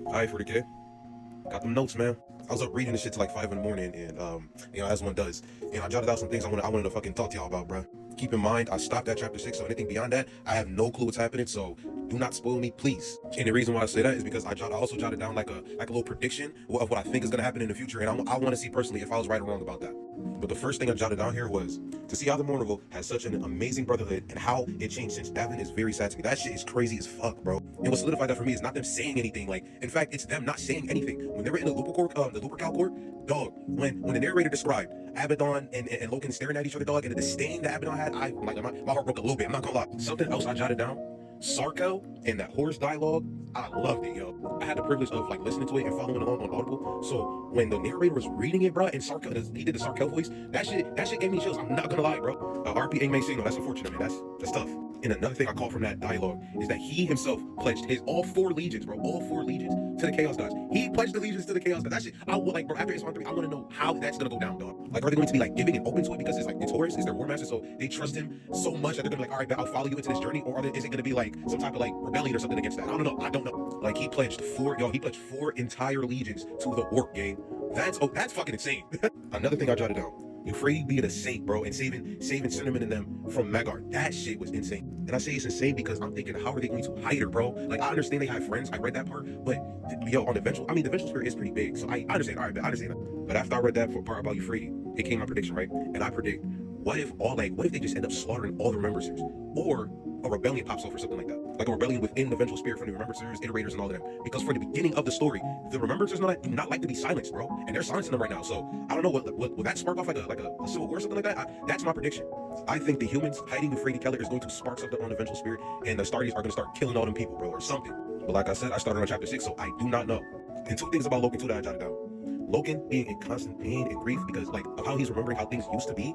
Alright, 40K. Got them notes, man. I was up reading this shit till like 5 in the morning, and as one does. And I jotted out some things I wanted to fucking talk to y'all about, bro. Keep in mind, I stopped at chapter 6, so anything beyond that, I have no clue what's happening, so do not spoil me, please. And the reason why I say that is because I also jotted down like a little prediction of what I think is gonna happen in the future, and I want to see personally if I was right or wrong about that. But the first thing I jotted down here was to see how the Mournival has such an amazing brotherhood and how it changed since Davin is very sad to me. That shit is crazy as fuck, bro. And what solidified that for me is not them saying anything. Like, in fact, it's them not saying anything. When they were in the Lupercal court, dog, when the narrator described Abaddon and Loken staring at each other, dog, and the disdain that Abaddon had, my heart broke a little bit. I'm not gonna lie. Something else I jotted down. Sarkel and that horse dialogue, I loved it, yo. I had the privilege of like listening to it and following along on Audible. So when the narrator was reading it, bro, and Sarkel, he did the Sarkel voice, that shit gave me chills. I'm not gonna lie, bro. RP ain't signal. That's unfortunate, man. That's tough. And another thing I caught from that dialogue is that he himself pledged his all 4 legions, bro, all 4 legions to the Chaos Gods. He pledged allegiance to the Chaos Gods. That shit, I would like, bro. After Islam 3, I want to know how that's gonna go down, dog. Like, are they going to be like giving and open to it because it's Horus, it's their war master, so they trust him so much that they're gonna be like, all right, I'll follow you into this journey, or is it gonna be like some type of like rebellion or something against that? I don't know. Like, he pledged 4 entire legions to the Warp game. That's fucking insane. Another thing I jotted down. Euphrates being a saint, bro, and saving Cinnamon and them from Magar. That shit was insane. And I say it's insane because I'm thinking, how are they going to hide her, bro? Like, I understand they have friends. I read that part, but yo, on the Vengeful, the Vengeful Spirit is pretty big, so I understand. All right, I understand that. But after I read that part about Euphrates, it came my prediction, right? And I predict, what if they just end up slaughtering all the Remembrancers, or a rebellion pops off or something like that, like a rebellion within the Vengeful Spirit from the Remembrancers, Iterators, and all of them. Because for the beginning of the story, the Remembrancers do not like to be silenced, bro, and they're silencing them right now. So I don't know what will that spark off like a civil war or something like that. That's my prediction. I think the humans hiding Euphrates Keller is going to spark something on the Vengeful Spirit, and the Astartes are going to start killing all them people, bro, or something. But like I said, I started on chapter 6, so I do not know. And 2 things about Loken too that I jotted down. Loken being in constant pain and grief because like of how he's remembering how things used to be.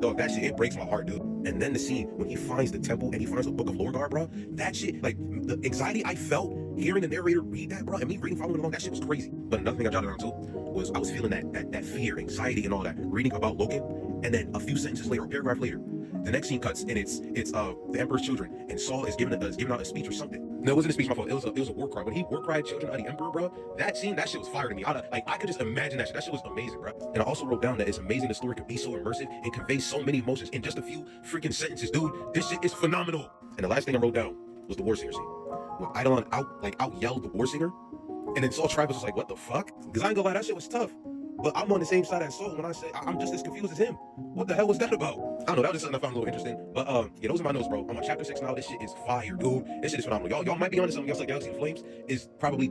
Dog, that shit, it breaks my heart, dude. And then the scene when he finds the temple and he finds the Book of Lorgar, bro, that shit, like, the anxiety I felt hearing the narrator read that, bro, and me reading, following along, that shit was crazy. But another thing I jotted down, too, was I was feeling that fear, anxiety, and all that, reading about Loken, and then a few sentences later, a paragraph later, the next scene cuts, and it's the Emperor's children, and Saul is giving out a speech or something. No, it wasn't a speech, my fault. It was a war cry. When he war cried children of the Emperor, bro, that scene, that shit was fire to me. I could just imagine that shit. That shit was amazing, bro. And I also wrote down that it's amazing the story could be so immersive and convey so many emotions in just a few freaking sentences, dude. This shit is phenomenal. And the last thing I wrote down was the War Singer scene. When Eidolon out yelled the War Singer, and then Saul Travis was like, what the fuck? Because I ain't gonna lie, that shit was tough. But I'm on the same side as Saul when I say I'm just as confused as him. What the hell was that about? I don't know, that was just something I found a little interesting. But yeah, those are my notes, bro. I'm on chapter 6 now. This shit is fire, dude. This shit is phenomenal. Y'all might be onto something. Y'all like Galaxy of Flames is probably